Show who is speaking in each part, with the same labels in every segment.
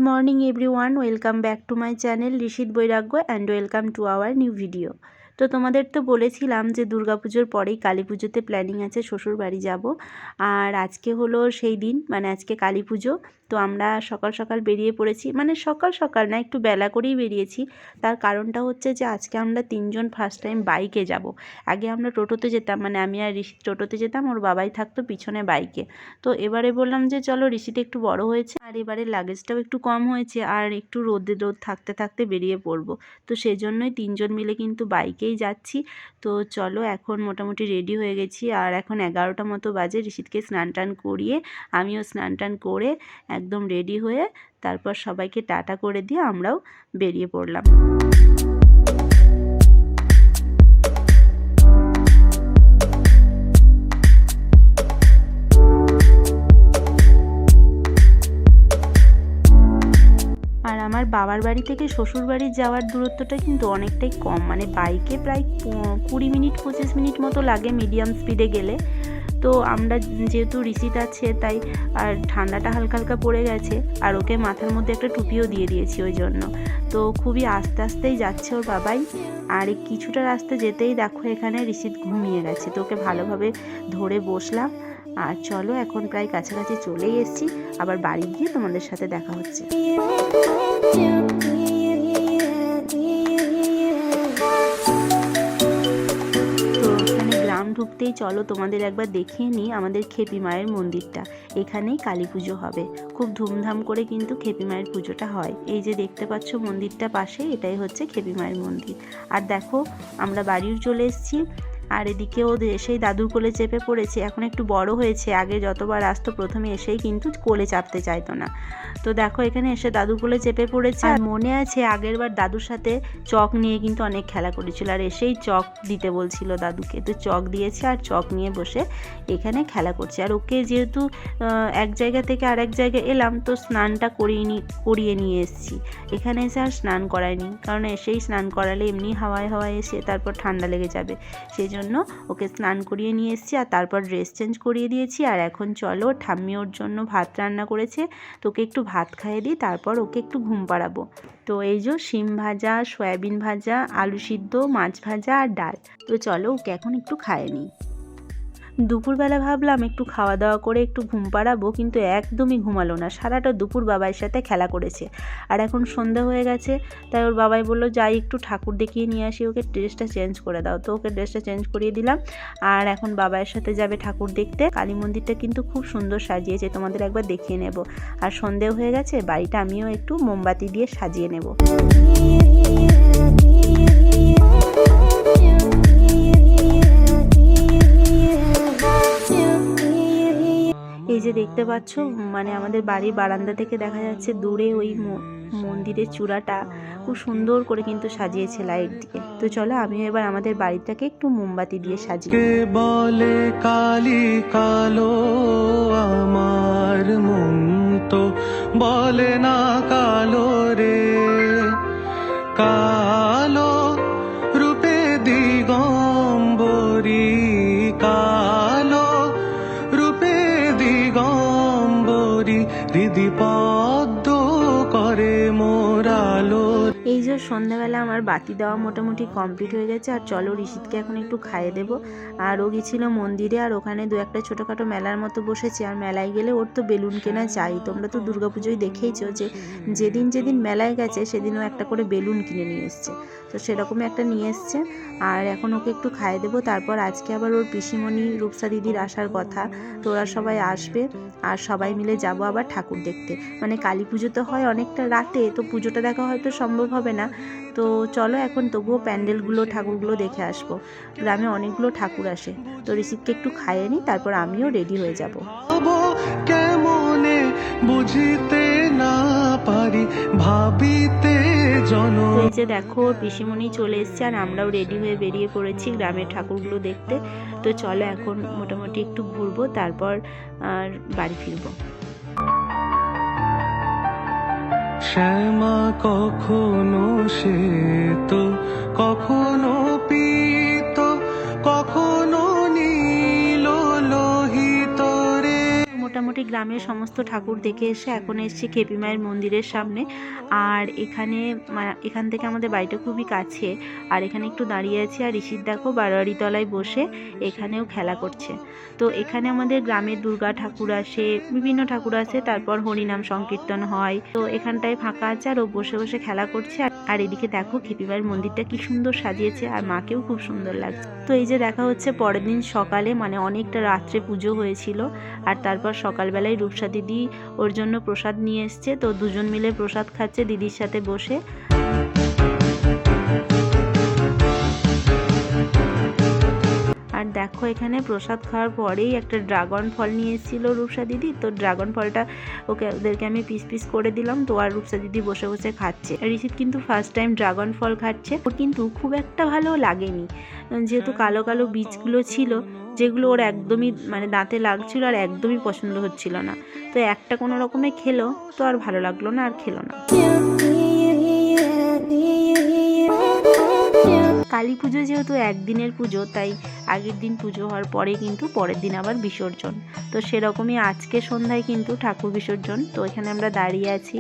Speaker 1: morning everyone, welcome back to my channel Rishit Boiragya and welcome to our new video। তো তোমাদের তো বলেছিলাম যে দুর্গাপুজোর পরেই কালী পুজোতে প্ল্যানিং আছে শ্বশুর বাড়ি যাব, আর আজকে হলো সেই দিন, মানে আজকে কালী পুজো। তো আমরা সকাল সকাল বেরিয়ে পড়েছি, মানে সকাল সকাল না, একটু বেলা করেই বেরিয়েছি। তার কারণটা হচ্ছে যে আজকে আমরা তিনজন ফার্স্ট টাইম বাইকে যাব। আগে আমরা টোটোতে যেতাম, মানে আমি আর ঋষিত টোটোতে যেতাম, ওর বাবাই থাকতো পিছনে বাইকে। তো এবারে বললাম যে চলো, ঋষিত একটু বড় হয়েছে আর এবারে লাগেজটাও একটু কম হয়েছে, আর একটু রোদ থাকতে থাকতে বেরিয়ে পড়বো। তো সেই জন্যই তিনজন মিলে কিন্তু বাইকেই যাচ্ছি। তো চলো, এখন মোটামুটি রেডি হয়ে গেছি, আর এখন 11টা মতো বাজে। ঋষিতকে স্নান টান করিয়ে আমিও স্নান টান করে একদম রেডি হয়ে তারপর সবাইকে টাটা করে দিয়ে আমরাও বেরিয়ে পড়লাম। আর আমার বাবার বাড়ি থেকে শ্বশুর বাড়ি যাওয়ার দূরত্বটা কিন্তু অনেকটাই কম, মানে বাইকে প্রায় 20 মিনিট 25 মিনিট মতো লাগে মিডিয়াম স্পিডে গেলে। তো আমরা যেহেতু ঋষিত আছে তাই, আর ঠান্ডাটা হালকা হালকা পড়ে গেছে, আর ওকে মাথার মধ্যে একটা টুপিও দিয়ে দিয়েছি ওই জন্য। তো খুবই আস্তে আস্তেই যাচ্ছে ওর বাবাই, আর কিছুটা রাস্তা যেতেই দেখো এখানে ঋষিত ঘুমিয়ে গেছে। তো ওকে ভালোভাবে ধরে বসলাম, আর চলো এখন প্রায় কাছাকাছি চলেই এসেছি, আবার বাড়ি গিয়ে তোমাদের সাথে দেখা হচ্ছে। ঢুকতেই চলো তোমাদের একবার দেখিয়ে নিই আমাদের খেপি মায়ের মন্দিরটা। এখানেই কালী পুজো হবে, খুব ধুমধাম করে কিন্তু খেপি মায়ের পুজোটা হয়। এই যে দেখতে পাচ্ছ মন্দিরটা পাশে, এটাই হচ্ছে খেপি মায়ের মন্দির। আর দেখো আমরা বাড়িও চলে এসেছি, আর এদিকে ও এসেই দাদুর কোলে চেপে পড়েছে। এখন একটু বড় হয়েছে, আগে যতবার আসতো প্রথমে এসেই কিন্তু কোলে চাপতে চাইতো না। তো দেখো এখানে এসে দাদুর কোলে চেপে পড়েছে। আর মনে আছে আগের বার দাদুর সাথে চক নিয়ে কিন্তু অনেক খেলা করেছিল, আর এসেই চক দিতে বলছিল দাদুকে। তো চক দিয়েছে, আর চক নিয়ে বসে এখানে খেলা করছে। আর ওকে যেহেতু এক জায়গা থেকে আরেক জায়গায় এলাম, তো স্নানটা করিয়ে নিয়ে এসেছি। এখানে এসে আর স্নান করায়নি, কারণ এসেই স্নান করালে এমনি হাওয়ায় হাওয়ায় এসে তারপর ঠান্ডা লেগে যাবে। সেই জন্য ওকে স্নান করিয়ে নিয়ে এসেছি, আর তারপর ড্রেস চেঞ্জ করিয়ে দিয়েছি। আর এখন চলো, ঠাম্মি ওর জন্য ভাত রান্না করেছে, তো ওকে একটু ভাত খাইয়ে দিই, তারপর ওকে একটু ঘুম পাড়াবো। তো এই যে শিম ভাজা, সয়াবিন ভাজা, আলু সিদ্ধ, মাছ ভাজা আর ডাল। তো চলো ওকে এখন একটু খাইয়ে নিই। দুপুরবেলা ভাবলাম একটু খাওয়া দাওয়া করে একটু ঘুম পাড়াবো, কিন্তু একদমই ঘুমালো না, সারাটা দুপুর বাবার সাথে খেলা করেছে। আর এখন সন্ধ্যা হয়ে গেছে, তাই ওর বাবাই বললো যাই একটু ঠাকুর দেখিয়ে নিয়ে আসি, ওকে ড্রেসটা চেঞ্জ করে দাও। তো ওকে ড্রেসটা চেঞ্জ করিয়ে দিলাম, আর এখন বাবার সাথে যাবে ঠাকুর দেখতে। কালী মন্দিরটা কিন্তু খুব সুন্দর সাজিয়েছে, তোমাদের একবার দেখিয়ে নেব। আর সন্ধ্যেও হয়ে গেছে, বাড়িটা আমিও একটু মোমবাতি দিয়ে সাজিয়ে নেব। এই যে দেখতে পাচ্ছ, মানে আমাদের বাড়ির বারান্দা থেকে দেখা যাচ্ছে দূরে ওই মন্দিরের চূড়াটা খুব সুন্দর করে কিন্তু সাজিয়েছে লাইট দিয়ে। তো চলো আমিও এবার আমাদের বাড়িটাকে একটু মোমবাতি দিয়ে সাজিয়ে।
Speaker 2: বলে কালী কালো আমার মন তো বলে না কালো রে, কালো রূপে দিগম্বরী, কালো রূপে দিগম্বরী, হৃদি পদ্ম করে মোরালো।
Speaker 1: এই যে সন্ধ্যাবেলা আমার বাতি দেওয়া মোটামুটি কমপ্লিট হয়ে গেছে, আর চলো ঋষিতকে এখন একটু খাইয়ে দেবো। আর ও গেছিলো মন্দিরে, আর ওখানে দু একটা ছোটোখাটো মেলার মতো বসেছে, আর মেলায় গেলে ওর তো বেলুন কেনা চাই। তোমরা তো দুর্গাপুজোয় দেখেইছো যে যেদিন যেদিন মেলায় গেছে সেদিনও একটা করে বেলুন কিনে নিয়ে এসছে। তো সেরকমই একটা নিয়ে এসছে, আর এখন ওকে একটু খাইয়ে দেবো। তারপর আজকে আবার ওর পিসিমণি রূপসা দিদির আসার কথা, তো ওরা সবাই আসবে, আর সবাই মিলে যাব আবার ঠাকুর দেখতে। মানে কালী পুজো তো হয় অনেকটা রাতে, তো পুজোটা দেখা হয়তো সম্ভব হবে না। তো চলো এখন তবুও প্যান্ডেলগুলো, ঠাকুরগুলো দেখে আসবো। গ্রামে অনেকগুলো ঠাকুর আসে। তো ঋষিতকে একটু খাইয়ে নিই, তারপর আমিও রেডি হয়ে যাব।
Speaker 2: কেমনে বুঝিতে না পারি ভাবিতে জন।
Speaker 1: এই যে দেখো পিসিমণি চলে এসছে, আর আমরাও রেডি হয়ে বেরিয়ে পড়েছি গ্রামের ঠাকুরগুলো দেখতে। তো চলো এখন মোটামুটি একটু ঘুরবো, তারপর আর বাড়ি ফিরবো।
Speaker 2: শ্যামা কখনো শ্বেত, কখনো পীত, কখনো নীল লোহিত রে।
Speaker 1: মোটামুটি গ্রামের সমস্ত ঠাকুর দেখে এসে এখন এসেছি খেপি মায়ের মন্দিরের সামনে। আর এখান থেকে আমাদের বাড়িটা খুবই কাছে। আর এখানে একটু দাঁড়িয়ে আছি, আর ঋষির দেখো বারোয়ারি তলায় বসে এখানেও খেলা করছে। তো এখানে আমাদের গ্রামের দুর্গা ঠাকুর আসে, বিভিন্ন ঠাকুর আসে, তারপর হরিনাম সংকীর্তন হয়। তো এখানটায় ফাঁকা আছে আর ও বসে বসে খেলা করছে। আর এদিকে দেখো খেপি মায়ের মন্দিরটা কি সুন্দর সাজিয়েছে, আর মাকেও খুব সুন্দর লাগছে। তো এই যে দেখা হচ্ছে পরের দিন সকালে, মানে অনেকটা রাত্রে পুজো হয়েছিল। আর তারপর সকালবেলায় রূপসা দিদি ওর জন্য প্রসাদ নিয়ে এসছে। তো দুজন মিলে প্রসাদ খাচ্ছে দিদির সাথে বসে। আর দেখো এখানে প্রসাদ খাওয়ার পরেই একটা ড্রাগন ফল নিয়ে এসেছিলো রূপসা দিদি। তো ড্রাগন ফলটা ওদেরকে আমি পিস পিস করে দিলাম। তো আর রূপসা দিদি বসে বসে খাচ্ছে। ঋষিত কিন্তু ফার্স্ট টাইম ড্রাগন ফল খাচ্ছে। ওর কিন্তু খুব একটা ভালো লাগেনি, যেহেতু কালো কালো বীজগুলো ছিল, যেগুলো ওর একদমই মানে দাঁতে লাগছিল আর একদমই পছন্দ হচ্ছিল না। তো একটা কোনো রকমে খেলো, তো আর ভালো লাগলো না, আর খেলো না। কালী পুজো যেহেতু একদিনের পুজো, তাই আগের দিন পুজো হওয়ার পরে কিন্তু পরের দিন আবার বিসর্জন। তো সেরকমই আজকে সন্ধ্যায় কিন্তু ঠাকুর বিসর্জন। তো এখানে আমরা দাঁড়িয়ে আছি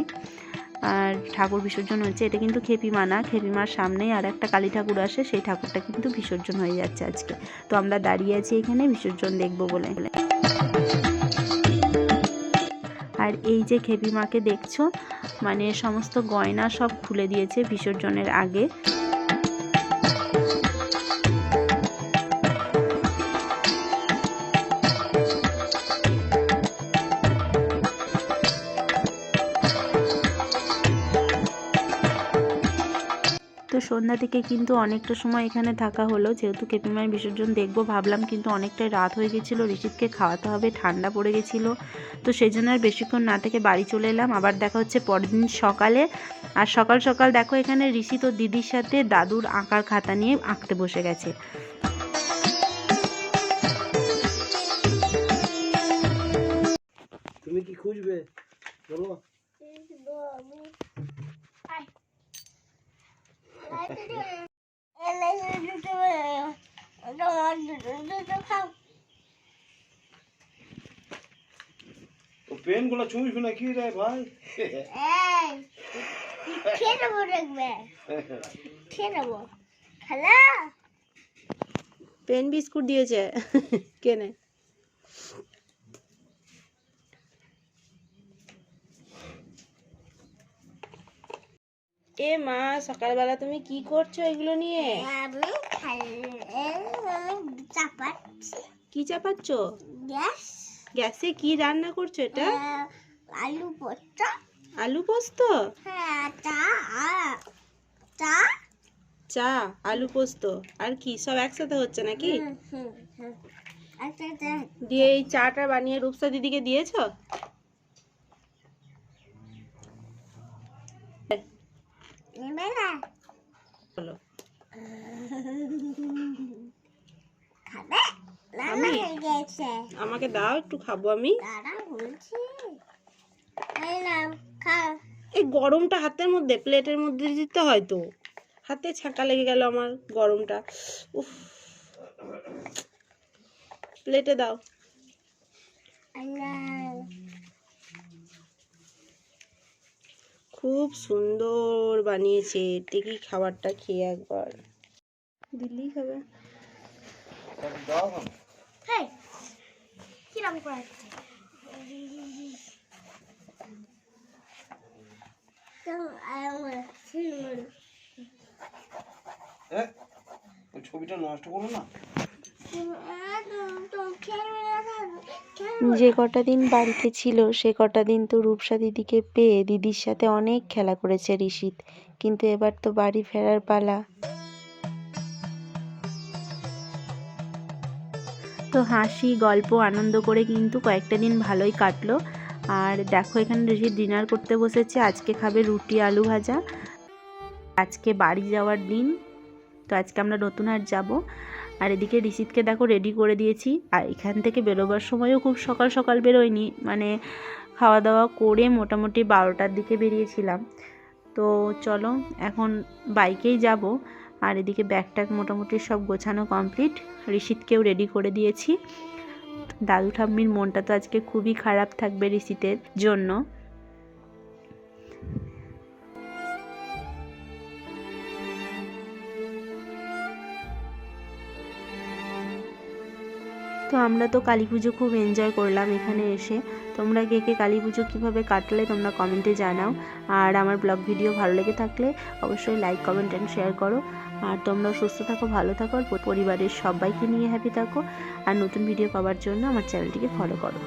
Speaker 1: আর ঠাকুর বিসর্জন হচ্ছে। এটা কিন্তু খেপিমা না, খেপিমার সামনেই আর একটা কালী ঠাকুর আসে, সেই ঠাকুরটা কিন্তু বিসর্জন হয়ে যাচ্ছে আজকে। তো আমরা দাঁড়িয়ে আছি এখানে বিসর্জন দেখবো বলে। আর এই যে খেপিমাকে দেখছো, মানে সমস্ত গয়না সব খুলে দিয়েছে বিসর্জনের আগে। তো সন্ধ্যা থেকে কিন্তু অনেকটা সময় এখানে থাকা হলো, যেহেতু খেপি মায়ের বিসর্জন দেখবো ভাবলাম, কিন্তু অনেকটাই রাত হয়ে গেছিলো, ঋষিতকে খাওয়াতে হবে, ঠান্ডা পড়ে গেছিলো। তো সেই জন্য আর বেশিক্ষণ না থেকে বাড়ি চলে এলাম। আবার দেখা হচ্ছে পরের দিন সকালে। আর সকাল সকাল দেখো এখানে ঋষিত ও দিদির সাথে দাদুর আঁকার খাতা নিয়ে আঁকতে বসে গেছে।
Speaker 3: তুমি কি খুঁজবে বলো? পেন গুলো চুষবে না কি রে ভাই?
Speaker 1: পেন বিস্কুট দিয়েছে কেনে। এ মা, সকালবেলা তুমি কি করছো এগুলো নিয়ে? কি চাপাচ্ছ? গ্যাসে কি রান্না করছো এটা?
Speaker 4: আলু পোস্ত।
Speaker 1: আলু পোস্ত?
Speaker 4: হ্যাঁ,
Speaker 1: চা, আলু পোস্ত আর কি সব একসাথে হচ্ছে নাকি? দিয়ে এই চাটা বানিয়ে রূপসা দিদিকে দিয়েছো? বলো। আমাকে দাও, একটু খাবো আমি। এই গরমটা হাতের মধ্যে, প্লেটের মধ্যে দিতে হয় তো, হাতে ছাঁকা লেগে গেল আমার গরমটা। উফ, প্লেটে দাও। খুব সুন্দর বানিয়েছে। টিকি খাবারটা খেয়ে একবার দিল্লি খাবে।
Speaker 4: কিরম করে
Speaker 3: ছবিটা নষ্ট করো না।
Speaker 1: যে কটা দিন বাড়িতে ছিল সে কটা দিন তো রূপসা দিদিকে পেয়ে দিদির সাথে অনেক খেলা করেছে ঋষিত, কিন্তু এবার তো বাড়ি ফেরার পালা। তো হাসি গল্প আনন্দ করে কিন্তু কয়েকটা দিন ভালোই কাটলো। আর দেখো এখানে ঋষিত ডিনার করতে বসেছে। আজকে খাবে রুটি আলু ভাজা। আজকে বাড়ি যাওয়ার দিন, তো আজকে আমরা নতুন হাট যাব। আর এদিকে ঋষিতকে দেখো রেডি করে দিয়েছি। আর এখান থেকে বেরোবার সময়ও খুব সকাল সকাল বেরোয়নি, মানে খাওয়া দাওয়া করে মোটামুটি 12টার দিকে বেরিয়েছিলাম। তো চলো এখন বাইকেই যাব। আর এদিকে ব্যাগ ট্যাগ মোটামুটি সব গোছানো কমপ্লিট, ঋষিতকেও রেডি করে দিয়েছি। দাদু ঠাম্মির মনটা তো আজকে খুবই খারাপ থাকবে ঋষিতের জন্য। তো আমরা তো কালী পুজো খুব এনজয় করলাম এখানে এসে। তোমরা কে কে কালী পুজো কীভাবে কাটলে তোমরা কমেন্টে জানাও। আর আমার ব্লগ ভিডিও ভালো লেগে থাকলে অবশ্যই লাইক, কমেন্ট অ্যান্ড শেয়ার করো। আর তোমরা সুস্থ থাকো, ভালো থাকো, আর পরিবারের সবাইকে নিয়ে হ্যাপি থাকো। আর নতুন ভিডিও পাওয়ার জন্য আমার চ্যানেলটিকে ফলো করো।